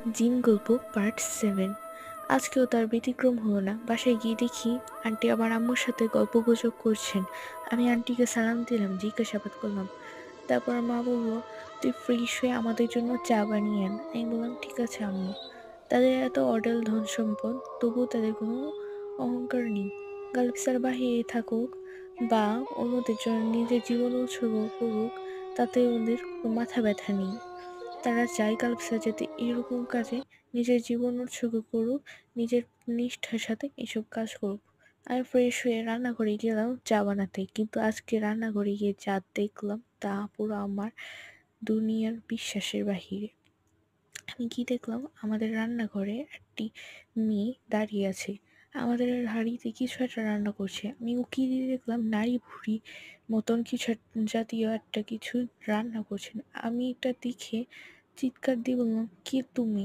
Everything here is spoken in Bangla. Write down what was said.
জিন গল্প পার্ট 7। আজকেও তার ব্যতিক্রম হলো না। বাসায় গিয়ে দেখি আন্টি আবার আম্মুর সাথে গল্পগুজব করছেন। আমি আন্টিকে সালাম দিলাম, জিজ্ঞাসাবাদ করলাম। তারপর মা বলল, তুই ফ্রেশ হয়ে আমাদের জন্য চা বানিয়ে আন। আমি বললাম, ঠিক আছে আম্মু। তাদের এত অডেল ধন সম্পদ, তবুও তাদের কোনো অহংকার নেই। গালিব বাহিরে থাকুক বা অন্যদের জন্য নিজের জীবন উৎসর্গ করুক, তাতে ওদের কোনো মাথা ব্যথা নেই। তারা চায় কালপ্সা যাতে এরকম কাজে নিজের জীবন উৎসর্গ করুক, নিজের নিষ্ঠার সাথে এসব কাজ করুক। আমি ফ্রেশ হয়ে রান্নাঘরে গেলাম চা বানাতে, কিন্তু আজকে রান্নাঘরে গিয়ে যা দেখলাম তা পুরো আমার দুনিয়ার বিশ্বাসের বাহিরে। আমি কি দেখলাম, আমাদের রান্নাঘরে একটি মেয়ে দাঁড়িয়ে আছে, আমাদের হাঁড়িতে কিছু একটা রান্না করছে। আমি উকি দিয়ে দেখলাম নাড়ি ভুড়ি মতন কিছু জাতীয় একটা কিছু রান্না করছেন। আমি এটা দেখে চিৎকার দিয়ে বললাম, কি তুমি?